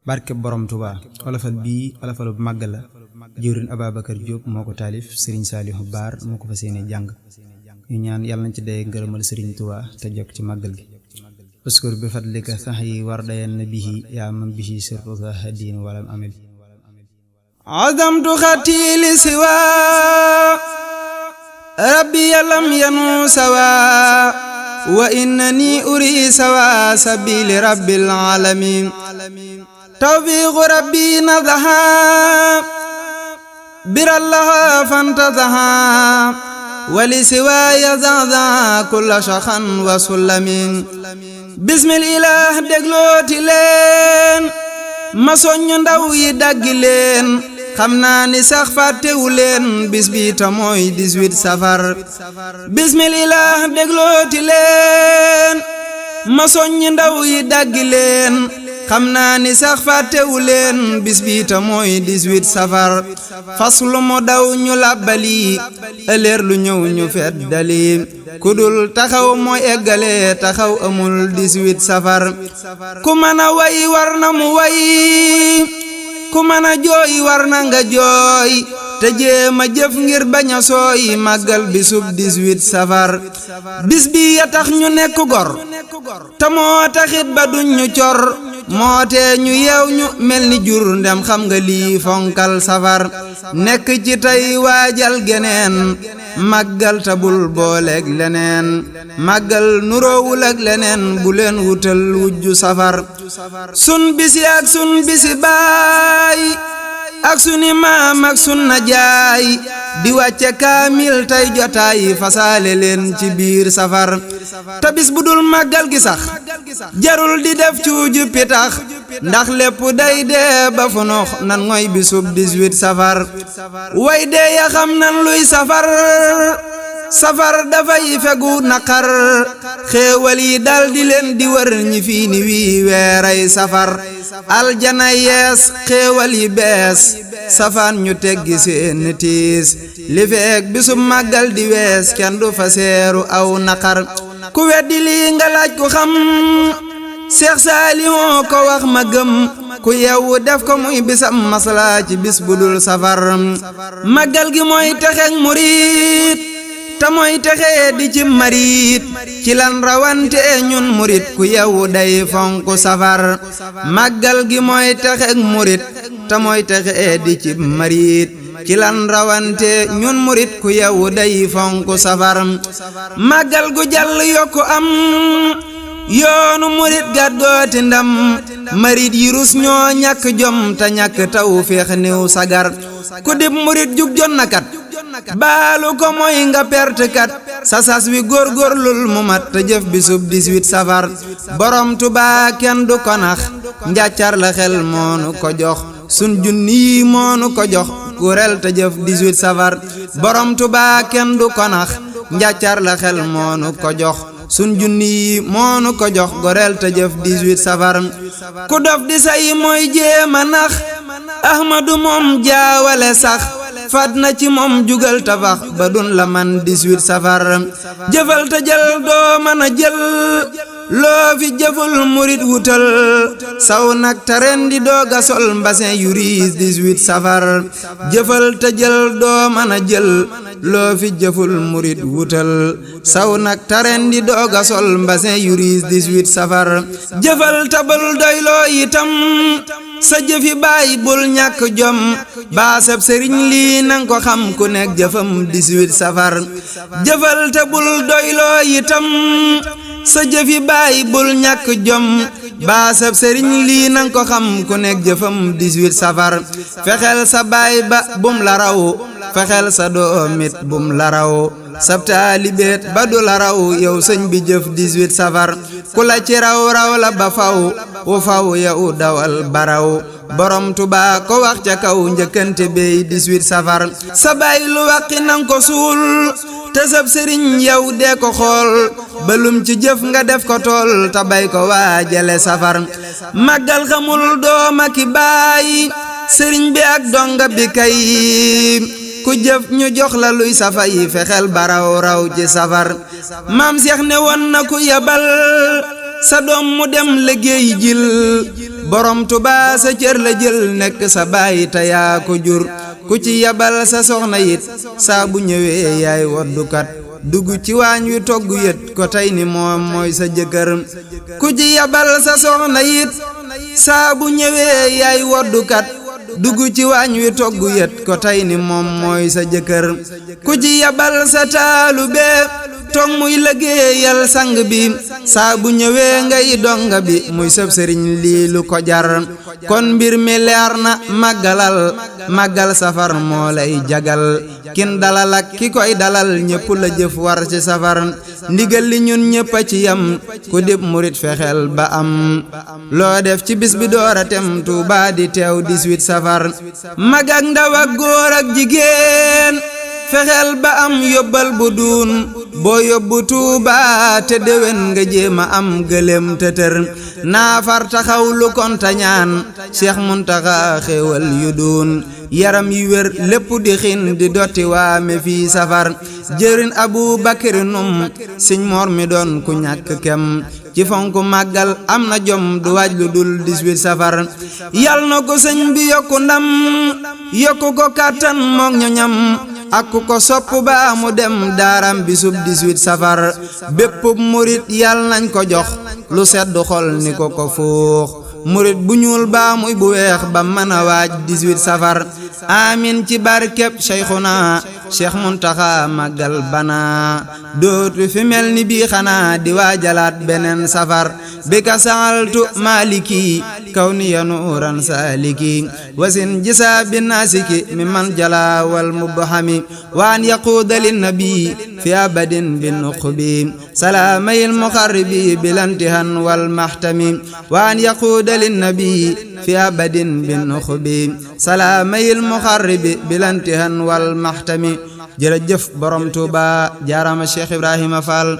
barke borom Touba olofal bii olofalu màgg la jëwriñ Ababacar Diop moo ko taalif Serigne Saliou Baar moo ko fas yéene jàng ñu ñaan yàlla nañ ci dee ngërëmal Serigne Touba te jokk ci màggal gi uskur bi fadlika sax yi war dayan na bihi yaa man bihi sirtu hadin walam amil azamtu xatili siwa rabbi yalam yanu sawa wa innani uri sawa sabili rabbil alamin tawfiqu rabbi nadaha birallaha fantazaha wali siwa yazaza kulla shakhan wa sullamin bismil ilah déglooti leen ma soññ ndaw yi daggi leen xam naa ni sax fàttewu leen bis bi ta mooy 18 safar bismil ilah déglooti leen ma soññ ndaw yi daggi leen xam naa ni sax fàttewu leen bis bi ta mooy 18 safar faslu mu daw ñu làbbali ëleer lu ñëw ñu feddali kudul taxaw mooy eggale taxaw amul 18 safar ku mën a way war na mu way ku mën a jooy war na nga jooy te jéema jëf ngir bañ a sooy màggal bisub 18 safar bis bi ya tax ñu nekk gor te moo taxit ba duñ ñu cor moo tee ñu yeew ñu mel ni jur ndem xam nga lii fonkal safar nekk ci tey waajal geneen màggal tabul booleeg leneen màggal nuroowul ak leneen bu leen wutal wujju safar sun bisi ak sun bisi baay ak suni maam ak sun najaay di wàcce kaamil tey jotaay fasaale leen ci biir safar te bis bu dul màggal gi sax jarul di def cuuju pitax ndax lépp day dee ba funux nan ngoy bisub 18 safar way dee ya xam nan luy safar safar dafay fegu naqar xéewal yi dal di leen di wër ñi fii ni wii weeray safar aljana yees xéewal yi bees safaan ñu teggi seen tiis li feek bisub màggal di wees kenn du fa seeru aw naqar ku weddi lii nga laaj ku xam Seex Saalihu ko wax ma gëm ku yewu def ko muy bisam masla ci bis bu dul safar màggal gi mooy texeek murit te mooy texee di ci marit ci lan rawante ñun murit ku yewu day fonku safar màggal gi mooy texeek murit te mooy texee di ci marit ci lan rawante ñun murit ku yewu day fonku safar màggal gu jàll yokku am yoonu murit gàddooti ndam marit yi rus ñoo ñàkk jom te ñàkk taw féex niw sagar ku dib murit jug jonnakat baalu ko mooy nga perte kat sa sas wi góorgóorlul mu mat te jëf bisub 18 safar borom Tuubaa kenn du ko nax njàccar la xel moonu ko jox sun junni yi moonu ko jox kurel te jëf 18 safar borom Tuubaa kenn du ko nax njàccar la xel moonu ko jox sun junni yi moonu ko jox gorel te jëf 18 safar ku dof di say mooy jéema nax ahmadu moom jaawale sax fat na ci moom jugal tabax ba dun la man 18 safar jëfal te jël doo mën a jël loo fi jëful murit wutal saw nag te ren di dooga sol mbasin yu riis 18 safar jëfal te jël doo mën a jël loo fi jëful murit wutal saw nag te ren di dooga sol mbasin yu riis 18 safar jëfal tabal doyloo itam sa jëfi baay bul ñàkk jom baasab sëriñ lii nang ko xam ku nekk jëfam 18 safar jëfal te bul doyloo itam sa jëfi baay bul ñàkk jom baasab sëriñ lii nang ko xam ku nekk jëfam 18 safar fexeel sa baay ba bum la raw fexeel sa doomit bum la raw sab taalibeet ba du la raw yow sëñ bi jëf 18 safar ku la ci raw raw la ba faw wu faw yow dawal baraw borom Tuubaa ko wax ca kaw njëkkante bey 18 safar sa baay lu waqi nang ko suul te sab sëriñ yow dee ko xool balum ci jëf nga def ko tool te bay ko waajale safar màggal xamul doom ak baay sëriñ bi ak donga bi kay ku jëf ñu jox la luy safa yi fexeel baraw raw ci safar maam Seex ne woon na ku yabal sa doom mu dem liggéey jil borom Tuubaa sa cër la jël nekk sa baay te yaa ko jur ku ci yabal sa soxna it saa bu ñëwee yaay woddukat dugg ci waañ wi togg yët ko tey ni moom mooy sa jëkkër ku ci yabal sa soxna it saa bu ñëwee yaay woddukat dugg ci waañ wi togg yët ko tey ni moom mooy sa jëkkër ku ci yabal sa taalube toog muy liggéeyal sang bi saa bu ñëwee ngay donga bi muy sëb sëriñ lii lu ko jar kon mbir mi leer na màggal safar moo lay jagal kin dalal ak ki koy dalal ñépp la jëf war ci safar ndigal li ñun ñépp a ci yam ku dib murit fexeel ba am loo def ci bis bi doora tem Tuubaa di teew 18 safar mag ak ndaw ak góor ak jigéen fexeel ba am yóbbal bu duun boo yóbbu Tuubaa te déwén nga jéema am gëlem tëtër naafar taxaw lu konta ñaan Cheikh Muntaxa xéewal yu duun yaram yi wér lépp di xin di dotti waame fii safar jërin Abu Bakri num Sëñ Mor mi doon ku ñàkk kem ci fonk màggal am na jom du waaj lu dul 18 safar yal na ko sëñ bi yokku ndam yokku ko kàttan mook ñoñam ak ku ko sopp ba mu dem daaram bisub 18 safar bépp murit yal nañ ko jox lu sedd xol ni ko fuux murit bu ñuul baa muy bu weex ba mën a waaj 18 safar amin ci barkeb Cheikhuna Cheikh Muntaxa màggal bana dootu fi mel ni bii xanaa di waajalaat beneen safar bi ka saaltu maliki kaw ni ya nuuran saaliki wasin jisa bi naasiki mi man jala wal mubhami waan yaquuda linnabi fi abadin bi nuqbi salaamayil muqarribi bilantihan wal mahtami waan yaquuda linnabi fi abadin bi nuqbi salaamayil muqarribi bilantihan wal mahtami jërëjëf borom Tuuba jaarama Cheikh Ibrahima Fall